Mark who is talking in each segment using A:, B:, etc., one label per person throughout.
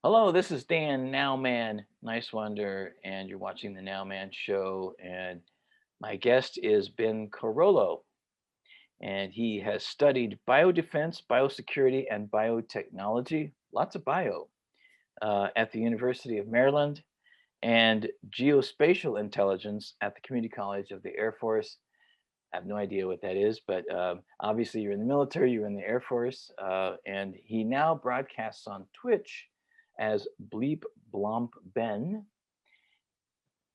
A: Hello, this is Dan Nowman Niswander, and you're watching the Nowman Show. And my guest is Ben Carollo, and he has studied biodefense, biosecurity, and biotechnology, lots of bio, at the University of Maryland, and geospatial intelligence at the Community College of the Air Force. I have no idea what that is, but obviously you're in the military, you're in the Air Force, and he now broadcasts on Twitch as Bleep Blomp Ben.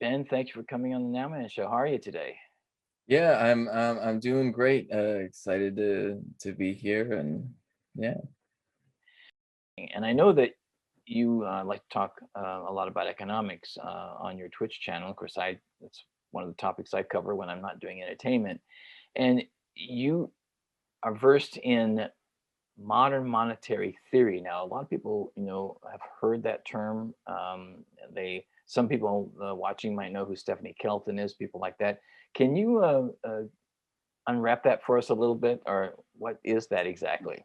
A: Ben, thank you for coming on the Nowman Show. How are you today?
B: Yeah, I'm doing great. Excited to be here, and yeah.
A: And I know that you like to talk a lot about economics on your Twitch channel. Of course, that's one of the topics I cover when I'm not doing entertainment. And you are versed in modern monetary theory. Now, a lot of people, have heard that term. Some people watching might know who Stephanie Kelton is, people like that. Can you unwrap that for us a little bit, or what is that exactly?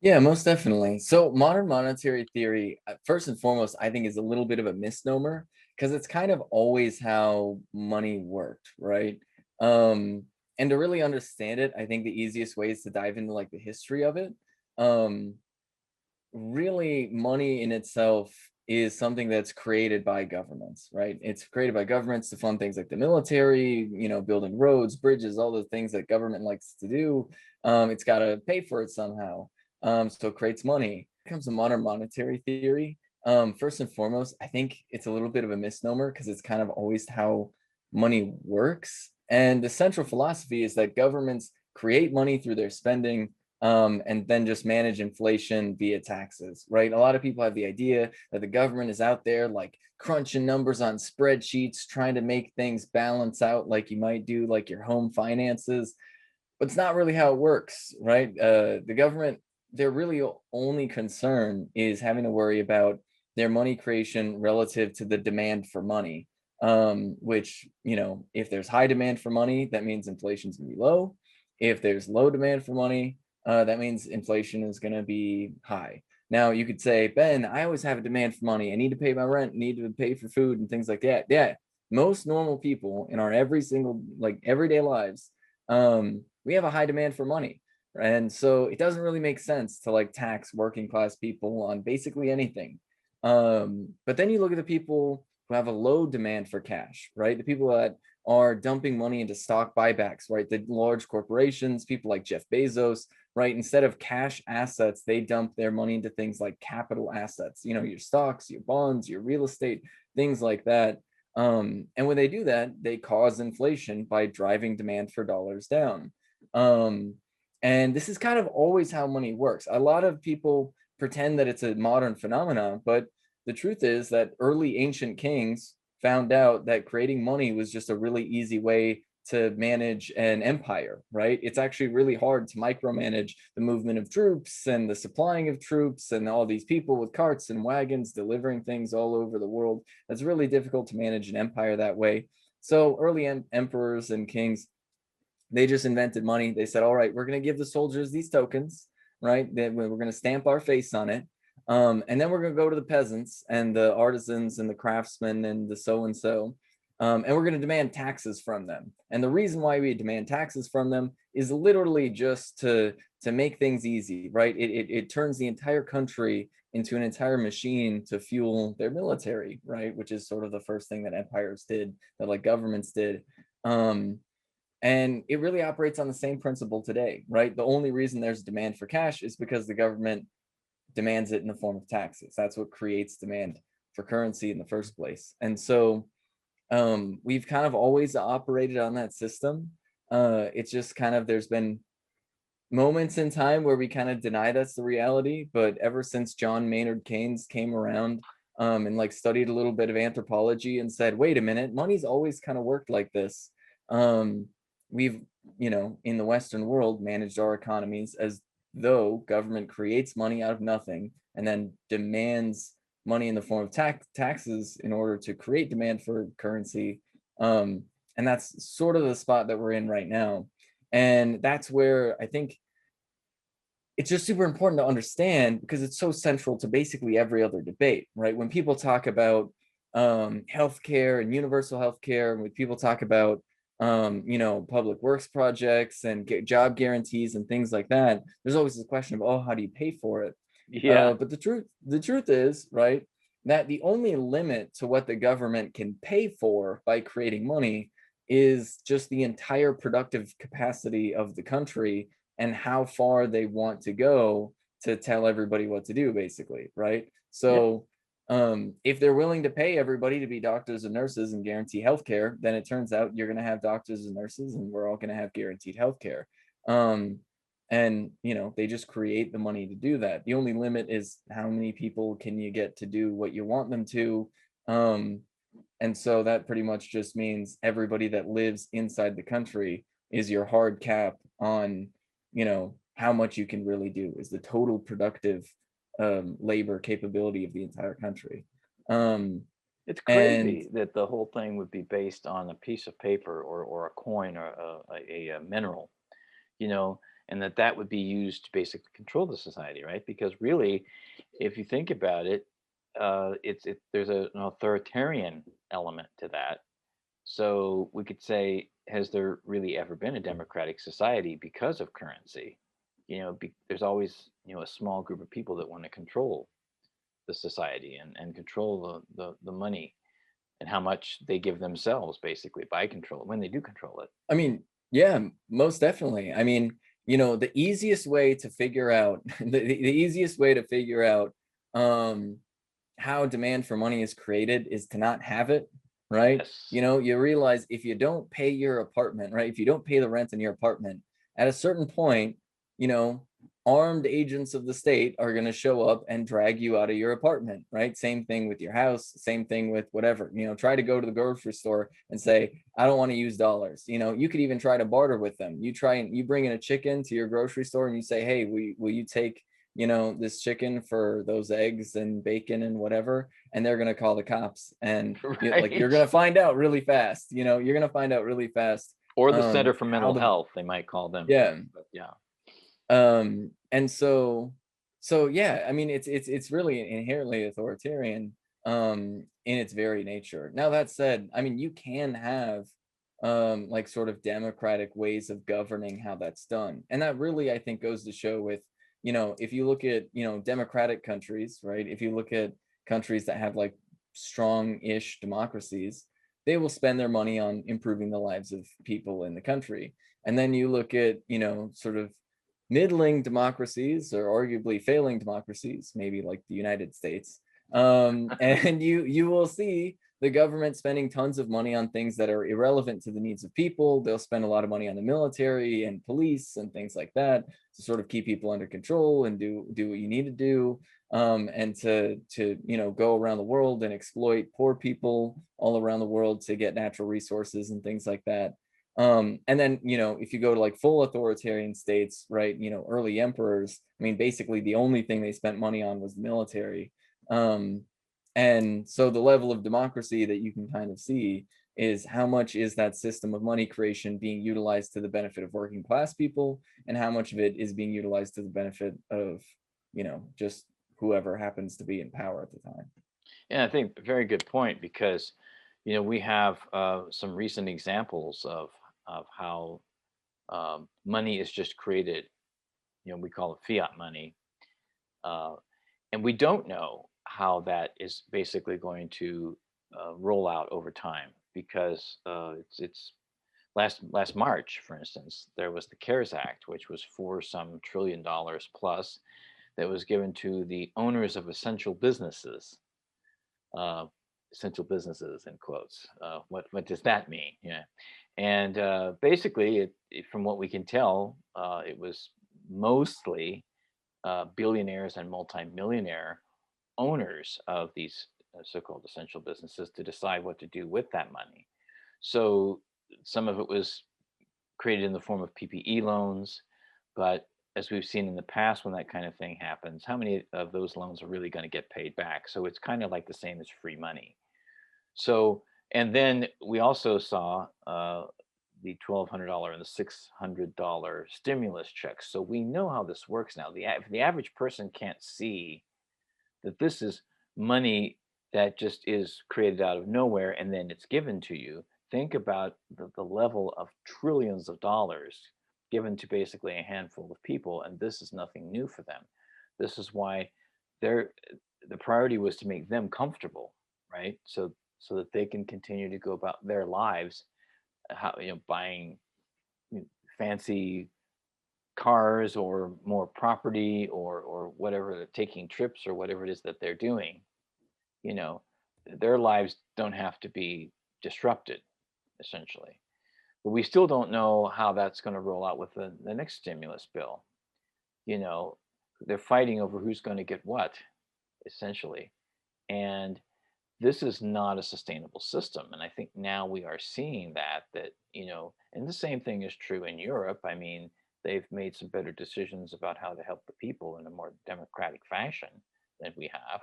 B: Yeah, most definitely. So modern monetary theory, first and foremost, I think is a little bit of a misnomer because it's kind of always how money worked, right? And to really understand it, I think the easiest way is to dive into like the history of it. Um, Really, money in itself is something that's created by governments, right? It's created by governments to fund things like the military, building roads, bridges, all the things that government likes to do. It's got to pay for it somehow. So it creates money. When it comes to modern monetary theory, first and foremost, I think it's a little bit of a misnomer because it's kind of always how money works. And the central philosophy is that governments create money through their spending, and then just manage inflation via taxes, right? A lot of people have the idea that the government is out there like crunching numbers on spreadsheets, trying to make things balance out like you might do like your home finances, but it's not really how it works, right? The government, their really only concern is having to worry about their money creation relative to the demand for money. Which, if there's high demand for money, that means inflation's gonna be low. If there's low demand for money, that means inflation is going to be high. Now, you could say, Ben, I always have a demand for money. I need to pay my rent, need to pay for food and things like that. Yeah, most normal people in our every single, like everyday lives, we have a high demand for money. And so it doesn't really make sense to like tax working class people on basically anything. But then you look at the people who have a low demand for cash, right? The people that are dumping money into stock buybacks, right? The large corporations, people like Jeff Bezos, right? Instead of cash assets, they dump their money into things like capital assets, your stocks, your bonds, your real estate, things like that. And when they do that, they cause inflation by driving demand for dollars down. Um, and this is kind of always how money works. A lot of people pretend that it's a modern phenomenon, but the truth is that early ancient kings found out that creating money was just a really easy way to manage an empire, right? It's actually really hard to micromanage the movement of troops and the supplying of troops and all these people with carts and wagons delivering things all over the world. It's really difficult to manage an empire that way. So early emperors and kings, they just invented money. They said, all right, we're going to give the soldiers these tokens, right? Then we're going to stamp our face on it. And then we're going to go to the peasants and the artisans and the craftsmen and the so-and-so. And we're going to demand taxes from them. And the reason why we demand taxes from them is literally just to make things easy, right? It turns the entire country into an entire machine to fuel their military, right? Which is sort of the first thing that empires did, that like governments did. And it really operates on the same principle today, right? The only reason there's demand for cash is because the government demands it in the form of taxes. That's what creates demand for currency in the first place. And so we've kind of always operated on that system. It's just kind of, there's been moments in time where we kind of deny that's the reality, but ever since John Maynard Keynes came around, and like studied a little bit of anthropology and said, wait a minute, money's always kind of worked like this. We've, in the Western world, managed our economies as though government creates money out of nothing and then demands money in the form of taxes in order to create demand for currency. And that's sort of the spot that we're in right now. And that's where I think it's just super important to understand because it's so central to basically every other debate, right? When people talk about healthcare and universal healthcare, and when people talk about public works projects and job guarantees and things like that, there's always this question of, oh, how do you pay for it?
A: Yeah.
B: But the truth is, right, that the only limit to what the government can pay for by creating money is just the entire productive capacity of the country and how far they want to go to tell everybody what to do, basically, right?
A: Yeah.
B: So if they're willing to pay everybody to be doctors and nurses and guarantee healthcare, then it turns out you're going to have doctors and nurses, and we're all going to have guaranteed healthcare. Um, and they just create the money to do that. The only limit is how many people can you get to do what you want them to. Um, and so that pretty much just means everybody that lives inside the country is your hard cap on, how much you can really do, is the total productive labor capability of the entire country. Um,
A: It's
B: and
A: crazy that the whole thing would be based on a piece of paper or a coin or a mineral, you know, and that would be used to basically control the society, right? Because really, if you think about it, there's an authoritarian element to that. So we could say, has there really ever been a democratic society because of currency? There's always a small group of people that want to control the society and control the money and how much they give themselves basically by control when they do control it.
B: I mean, yeah, most definitely. I mean, the easiest way to figure out the easiest way to figure out um how demand for money is created is to not have it, right?
A: Yes.
B: You realize if you don't pay your apartment, right? If you don't pay the rent in your apartment, at a certain point, you know, armed agents of the state are going to show up and drag you out of your apartment, right? Same thing with your house, same thing with whatever. Try to go to the grocery store and say, I don't want to use dollars. You could even try to barter with them. You bring in a chicken to your grocery store and you say, hey, will you take this chicken for those eggs and bacon and whatever, and they're going to call the cops, and you're
A: Right.
B: going to find out really fast. You're going to find out really fast
A: Or the Center for
B: how
A: Mental
B: the
A: Health, they might call them too.
B: yeah.
A: But yeah.
B: And so yeah, I mean, it's really inherently authoritarian in its very nature. Now, that said, I mean, you can have like sort of democratic ways of governing how that's done, and that really, I think, goes to show with, if you look at, democratic countries, right? If you look at countries that have like strong-ish democracies, they will spend their money on improving the lives of people in the country. And then you look at, sort of middling democracies or arguably failing democracies, maybe like the United States, and you will see the government spending tons of money on things that are irrelevant to the needs of people. They'll spend a lot of money on the military and police and things like that to sort of keep people under control and do what you need to do, and to go around the world and exploit poor people all around the world to get natural resources and things like that. And then, if you go to like full authoritarian states, right, early emperors, I mean, basically the only thing they spent money on was the military. Um, and so the level of democracy that you can kind of see is how much is that system of money creation being utilized to the benefit of working class people, and how much of it is being utilized to the benefit of, just whoever happens to be in power at the time.
A: Yeah, I think very good point because, we have some recent examples of how money is just created. We call it fiat money, uh, and we don't know how that is basically going to roll out over time because it's last March, for instance, there was the CARES Act, which was for some $1 trillion plus that was given to the owners of uh, essential businesses in quotes. What does that mean? Yeah, and basically, from what we can tell, it was mostly billionaires and multimillionaire owners of these so-called essential businesses to decide what to do with that money. So some of it was created in the form of PPE loans, but as we've seen in the past, when that kind of thing happens, how many of those loans are really going to get paid back? So it's kind of like the same as free money. So, and then we also saw the $1,200 and the $600 stimulus checks. So we know how this works now. If the average person can't see that this is money that just is created out of nowhere and then it's given to you. Think about the level of trillions of dollars given to basically a handful of people, and this is nothing new for them. This is why they're the priority was to make them comfortable, right? So that they can continue to go about their lives, how buying fancy cars or more property or whatever, taking trips or whatever it is that they're doing. you know, their lives don't have to be disrupted, essentially. But we still don't know how that's going to roll out with the next stimulus bill. You know, they're fighting over who's going to get what, essentially. And this is not a sustainable system. And I think now we are seeing that, and the same thing is true in Europe. I mean, they've made some better decisions about how to help the people in a more democratic fashion than we have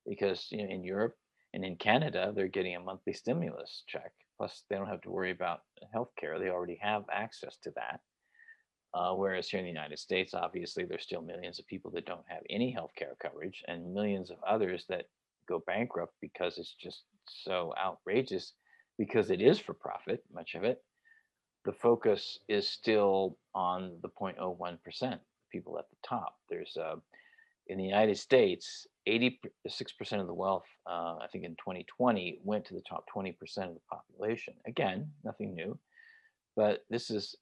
A: because in Europe and in Canada, they're getting a monthly stimulus check. Plus, they don't have to worry about health care. They already have access to that. Whereas here in the United States, obviously, there's still millions of people that don't have any health care coverage and millions of others that go bankrupt because it's just so outrageous because it is for profit, much of it. The focus is still on the 0.01% people at the top. There's in the United States, 86% of the wealth, I think in 2020, went to the top 20% of the population. Again, nothing new, but this is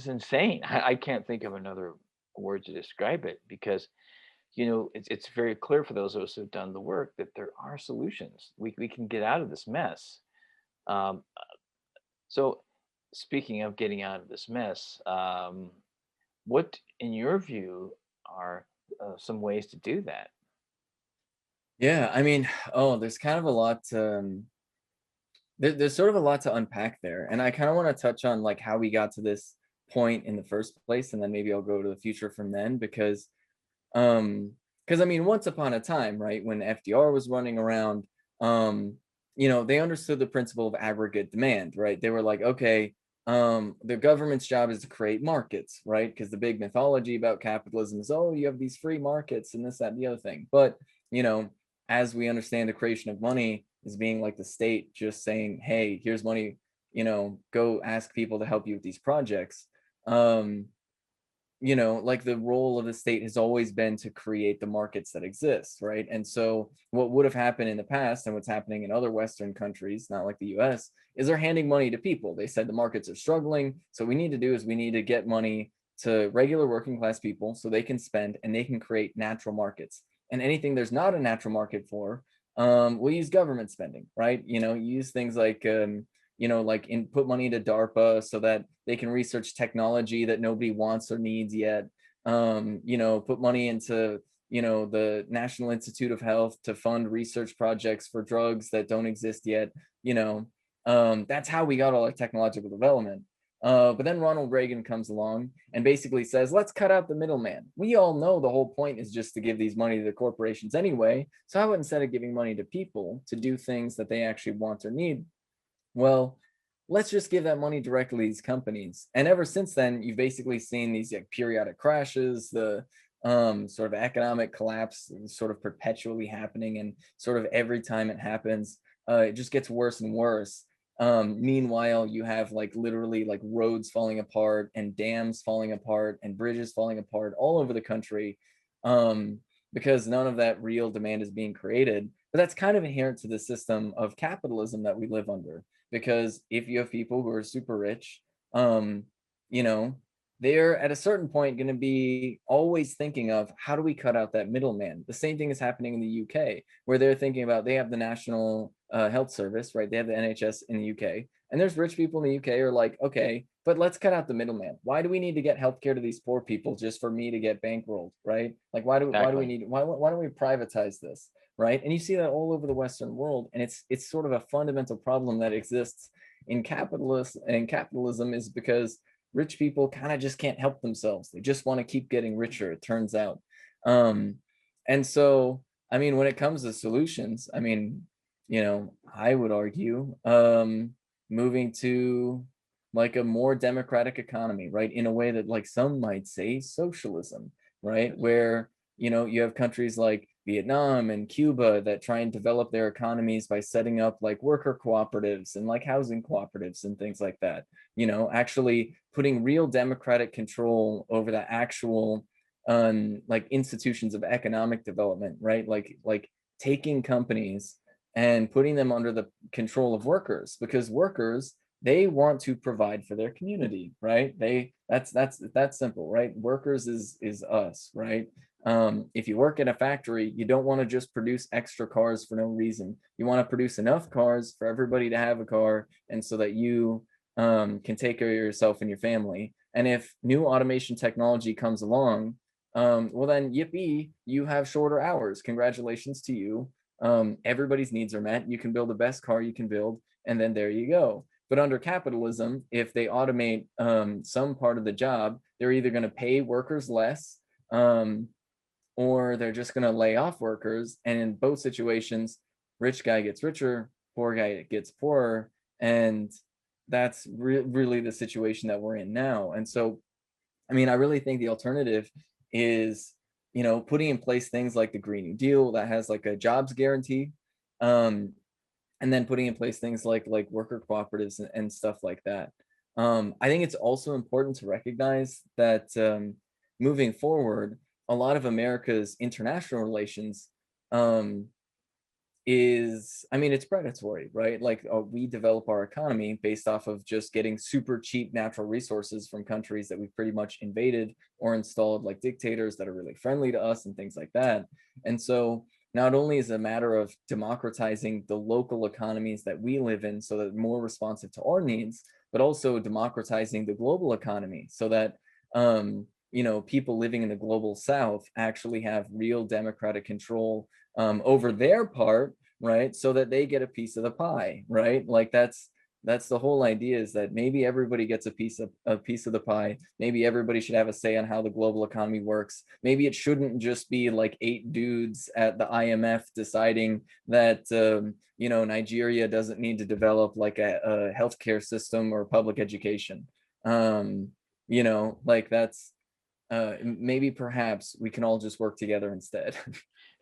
A: insane. I can't think of another word to describe it because it's very clear for those of us who've done the work that there are solutions. We can get out of this mess. Um, so, speaking of getting out of this mess, what, in your view, are some ways to do that?
B: Yeah, I mean, oh, there's kind of a lot there's sort of a lot to unpack there. And I kind of want to touch on like how we got to this point in the first place, and then maybe I'll go to the future from then um because I mean, once upon a time, right, when FDR was running around, um, they understood the principle of aggregate demand, right? They were like, okay, the government's job is to create markets, right? Because the big mythology about capitalism is, oh, you have these free markets and this, that, and the other thing. But, you know, as we understand the creation of money is being like the state just saying, hey, here's money, go ask people to help you with these projects. Um, like the role of the state has always been to create the markets that exist, right? And so what would have happened in the past and what's happening in other Western countries, not like the US, is they're handing money to people. They said the markets are struggling. So what we need to do is we need to get money to regular working class people so they can spend and they can create natural markets. And anything there's not a natural market for, we'll use government spending, right? Use things like like put money into DARPA so that they can research technology that nobody wants or needs yet. Put money into, the National Institute of Health to fund research projects for drugs that don't exist yet. That's how we got all our technological development. But then Ronald Reagan comes along and basically says, let's cut out the middleman. We all know the whole point is just to give these money to the corporations anyway. So how about instead of giving money to people to do things that they actually want or need, well, let's just give that money directly to these companies. And ever since then, you've basically seen these like periodic crashes, the sort of economic collapse sort of perpetually happening. And sort of every time it happens, it just gets worse and worse. Meanwhile, you have like literally like roads falling apart and dams falling apart and bridges falling apart all over the country, because none of that real demand is being created. But that's kind of inherent to the system of capitalism that we live under. Because if you have people who are super rich, um, you know, they're at a certain point going to be always thinking of how do we cut out that middleman. The same thing is happening in the UK, where they're thinking about they have the National Health Service, right? They have the NHS in the UK, and there's rich people in the UK who are like, okay, but let's cut out the middleman. Why do we need to get healthcare to these poor people just for me to get bankrolled, right? Like, why do we
A: Exactly.
B: need why don't we privatize this? Right? And you see that all over the Western world, and it's sort of a fundamental problem that exists in capitalism is because rich people kind of just can't help themselves. They just want to keep getting richer, it turns out. Um, and so, I mean, when it comes to solutions, I mean, I would argue moving to like a more democratic economy, right? In a way that like some might say socialism, right?
A: Yes.
B: Where, you have countries like Vietnam and Cuba that try and develop their economies by setting up like worker cooperatives and like housing cooperatives and things like that. Actually putting real democratic control over the actual like institutions of economic development, right? Like taking companies and putting them under the control of workers, because workers, they want to provide for their community, right? That's simple, right? Workers is us, right? If you work in a factory, you don't want to just produce extra cars for no reason. You want to produce enough cars for everybody to have a car, and so that you can take care of yourself and your family. And if new automation technology comes along, well then, yippee, you have shorter hours. Congratulations to you. Everybody's needs are met. You can build the best car you can build, and then there you go. But under capitalism, if they automate some part of the job, they're either going to pay workers less, um, or they're just going to lay off workers. And in both situations, rich guy gets richer, poor guy gets poorer. And that's really the situation that we're in now. And so, I mean, I really think the alternative is, putting in place things like the Green New Deal that has like a jobs guarantee, um, and then putting in place things like worker cooperatives and stuff like that. I think it's also important to recognize that moving forward, a lot of America's international relations um, is, I mean, it's predatory, right? Like we develop our economy based off of just getting super cheap natural resources from countries that we've pretty much invaded or installed like dictators that are really friendly to us and things like that. And so not only is it a matter of democratizing the local economies that we live in so that more responsive to our needs, but also democratizing the global economy so that people living in the global south actually have real democratic control over their part, right? So that they get a piece of the pie, right? Like that's the whole idea, is that maybe everybody gets a piece of the pie. Maybe everybody should have a say on how the global economy works. Maybe it shouldn't just be like 8 dudes at the IMF deciding that Nigeria doesn't need to develop like a healthcare system or public education. Like that's maybe perhaps we can all just work together instead.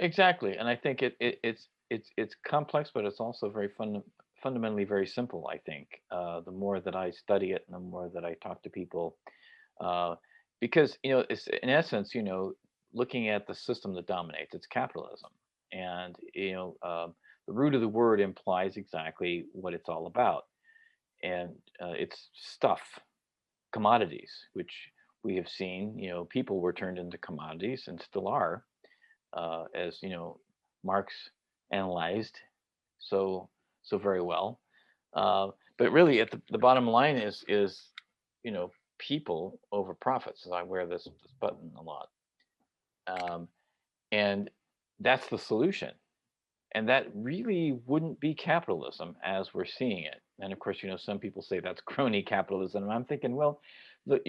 A: Exactly, and I think it's complex, but it's also very fundamentally very simple. I think the more that I study it, and the more that I talk to people, uh, because it's in essence, looking at the system that dominates, it's capitalism, and the root of the word implies exactly what it's all about, and it's stuff, commodities, which we have seen. People were turned into commodities and still are, as Marx analyzed so very well. But really, at the bottom line is you know people over profits. And I wear this button a lot, um, and that's the solution. And that really wouldn't be capitalism as we're seeing it. And of course, some people say that's crony capitalism. And I'm thinking, well, look,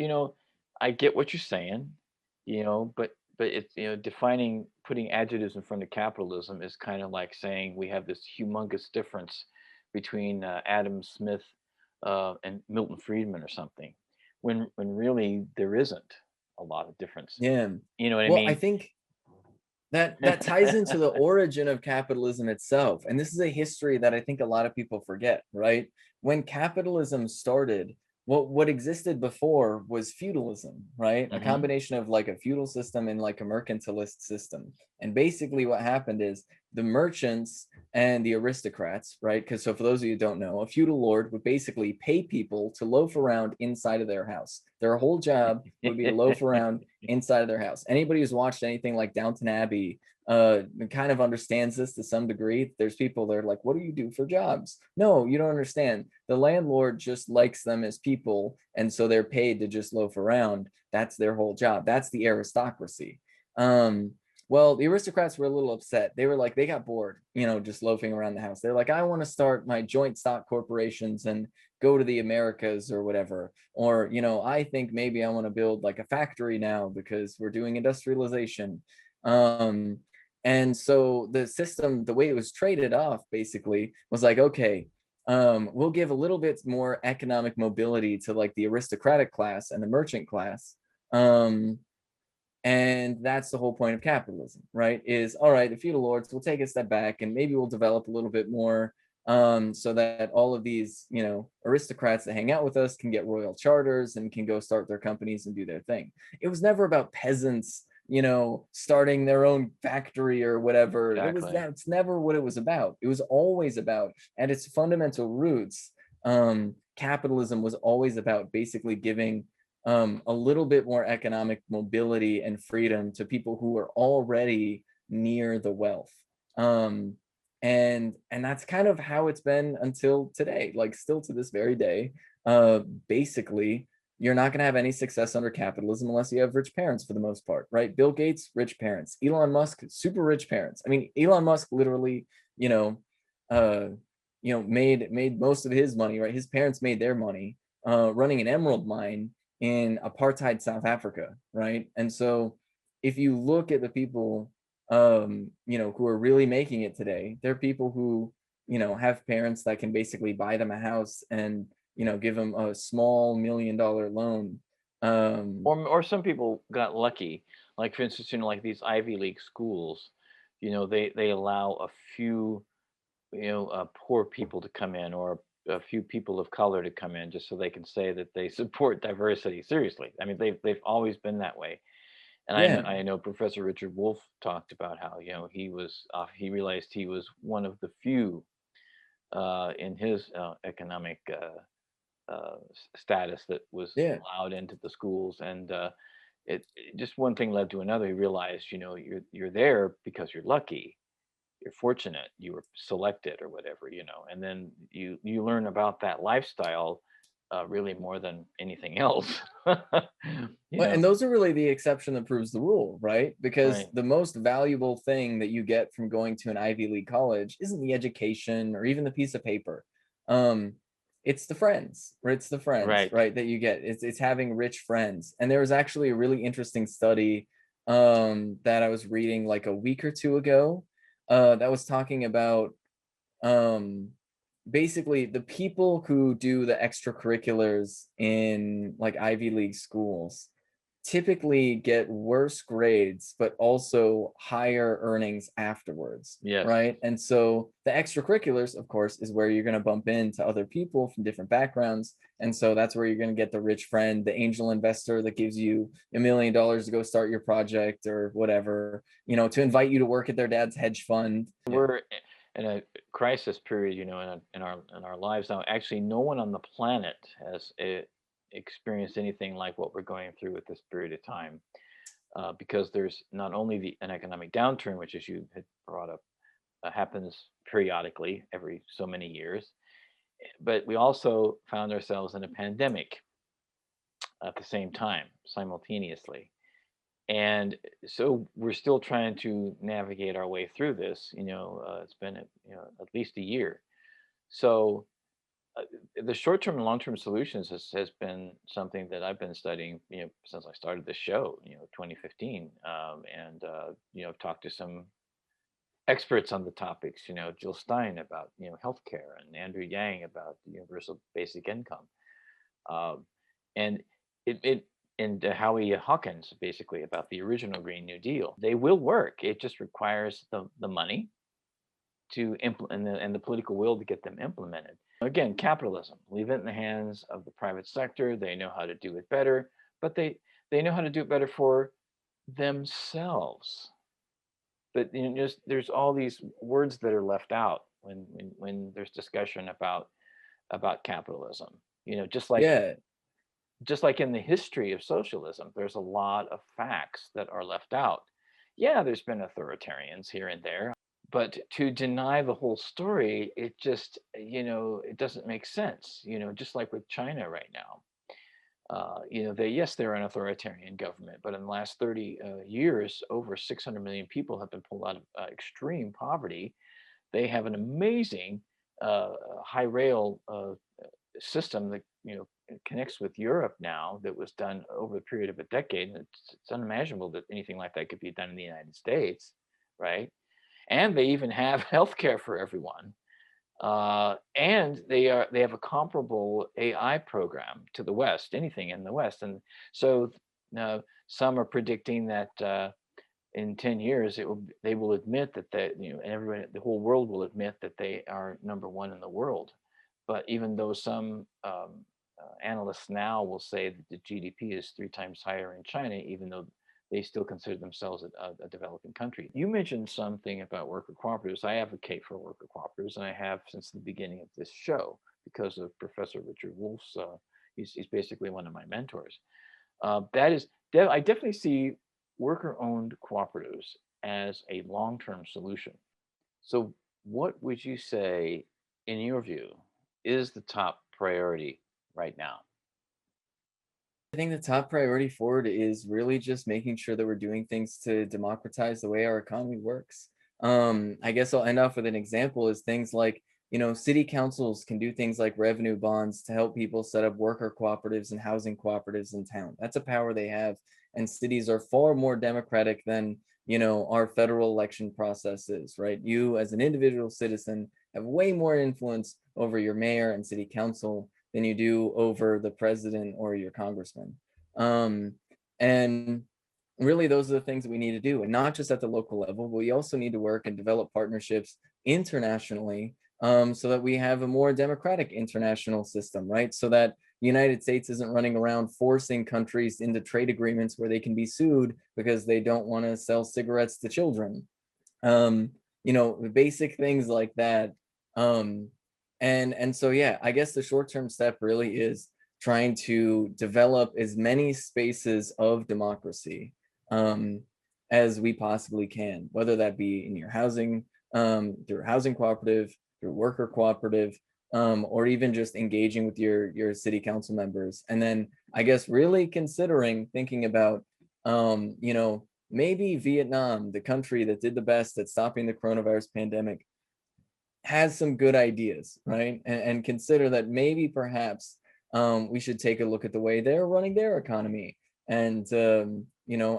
A: I get what you're saying, but it's defining, putting adjectives in front of capitalism is kind of like saying we have this humongous difference between Adam Smith and Milton Friedman or something, when really there isn't a lot of difference.
B: Yeah.
A: You know what I
B: Well, I
A: mean?
B: think that ties into the origin of capitalism itself. And this is a history that I think a lot of people forget, right? When capitalism started, what existed before was feudalism, right? A
A: Hmm.
B: combination of like a feudal system and like a mercantilist system. And basically what happened is the merchants and the aristocrats, right? Because so for those of you who don't know, a feudal lord would basically pay people to loaf around inside of their house. Their whole job would be to loaf around inside of their house. Anybody who's watched anything like Downton Abbey kind of understands this to some degree. There's people that are like, what do you do for jobs? No, you don't understand. The landlord just likes them as people, and so they're paid to just loaf around. That's their whole job. That's the aristocracy. Um, well, the aristocrats were a little upset. They were like, they got bored, just loafing around the house. They're like, I want to start my joint stock corporations and go to the Americas or whatever. Or, I think maybe I want to build like a factory now because we're doing industrialization. Um, and so the system, the way it was traded off basically was like, okay, we'll give a little bit more economic mobility to like the aristocratic class and the merchant class. Um, and that's the whole point of capitalism, right? Is all right, the feudal lords will take a step back and maybe we'll develop a little bit more, so that all of these, aristocrats that hang out with us can get royal charters and can go start their companies and do their thing. It was never about peasants, starting their own factory or whatever.
A: Exactly.
B: That's never what it was about. It was always about, at its fundamental roots, capitalism was always about basically giving a little bit more economic mobility and freedom to people who are already near the wealth. Um, and that's kind of how it's been until today, like still to this very day. Basically, you're not going to have any success under capitalism unless you have rich parents for the most part, right? Bill Gates, rich parents. Elon Musk, super rich parents. I mean, Elon Musk literally, you know, uh, made most of his money, right? His parents made their money running an emerald mine in apartheid South Africa, right? And so if you look at the people who are really making it today, they're people who, have parents that can basically buy them a house and, give them a small $1 million loan.
A: Or some people got lucky. Like for instance, like these Ivy League schools, they allow a few, poor people to come in, or a few people of color to come in, just so they can say that they support diversity. Seriously, I mean, they've always been that way. And
B: Yeah,
A: I know Professor Richard Wolff talked about how, he realized he was one of the few in his economic status that was
B: yeah.
A: allowed into the schools. And just one thing led to another. He realized, you're there because you're lucky, you're fortunate, you were selected or whatever, and then you learn about that lifestyle really more than anything else. you
B: Well,
A: know
B: and those are really the exception that proves the rule, right? Because
A: right.
B: the most valuable thing that you get from going to an Ivy League college isn't the education or even the piece of paper. Um, it's the friends, or it's the friends,
A: Right.
B: right, that you get. It's having rich friends. And there was actually a really interesting study that I was reading like a week or two ago that was talking about um basically the people who do the extracurriculars in like Ivy League schools typically get worse grades, but also higher earnings afterwards,
A: Yes.
B: right? And so the extracurriculars, of course, is where you're going to bump into other people from different backgrounds. And so that's where you're going to get the rich friend, the angel investor that gives you $1 million to go start your project or whatever, to invite you to work at their dad's hedge fund. Yeah.
A: We're in a crisis period, in our lives now. Actually, no one on the planet has experienced anything like what we're going through at this period of time, because there's not only an economic downturn, which, as you had brought up, happens periodically every so many years, but we also found ourselves in a pandemic at the same time, simultaneously. And so we're still trying to navigate our way through this. It's been at least a year. So uh, the short-term and long-term solutions has been something that I've been studying, since I started the show, 2015, and I've talked to some experts on the topics, Jill Stein about healthcare, and Andrew Yang about the universal basic income, um, and it and Howie Hawkins basically about the original Green New Deal. They will work. It just requires the money to implement, and the political will to get them implemented. Again, capitalism. Leave it in the hands of the private sector. They know how to do it better, but they know how to do it better for themselves. But just there's all these words that are left out when there's discussion about capitalism. Just like
B: Yeah.
A: in the history of socialism, there's a lot of facts that are left out. Yeah, there's been authoritarians here and there, but to deny the whole story, it just, it doesn't make sense. Just like with China right now. They're an authoritarian government, but in the last 30 years, over 600 million people have been pulled out of extreme poverty. They have an amazing high rail system that connects with Europe now, that was done over the period of a decade. And it's unimaginable that anything like that could be done in the United States, right? And they even have health care for everyone. And they have a comparable AI program to the West, anything in the West, and so some are predicting that in 10 years they will admit that and everybody, the whole world will admit that they are number one in the world. But even though some analysts now will say that the GDP is 3 times higher in China, even though they still consider themselves a developing country. You mentioned something about worker cooperatives. I advocate for worker cooperatives, and I have since the beginning of this show because of Professor Richard Wolff's. He's basically one of my mentors. I definitely see worker-owned cooperatives as a long-term solution. So, what would you say, in your view, is the top priority right now?
B: I think the top priority forward is really just making sure that we're doing things to democratize the way our economy works. I guess I'll end off with an example is things like, city councils can do things like revenue bonds to help people set up worker cooperatives and housing cooperatives in town. That's a power they have. And cities are far more democratic than, our federal election process is, right? You as an individual citizen have way more influence over your mayor and city council than you do over the president or your congressman. Um, and really, those are the things that we need to do, and not just at the local level, but we also need to work and develop partnerships internationally, so that we have a more democratic international system, right? So that the United States isn't running around forcing countries into trade agreements where they can be sued because they don't want to sell cigarettes to children. um Basic things like that. Um and so yeah, I guess the short-term step really is trying to develop as many spaces of democracy um as we possibly can, whether that be in your housing, through a housing cooperative, through worker cooperative, or even just engaging with your city council members. And then I guess really considering thinking about maybe Vietnam, the country that did the best at stopping the coronavirus pandemic, has some good ideas, right? And consider that maybe perhaps we should take a look at the way they're running their economy, and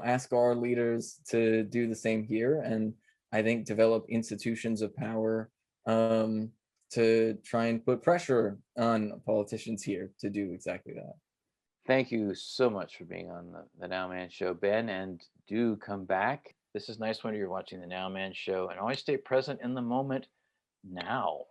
B: ask our leaders to do the same here. And I think develop institutions of power, to try and put pressure on politicians here to do exactly that.
A: Thank you so much for being on the Nowman Show, Ben, and do come back. This is Nice Wonder. You're watching the Nowman Show, and always stay present in the moment now.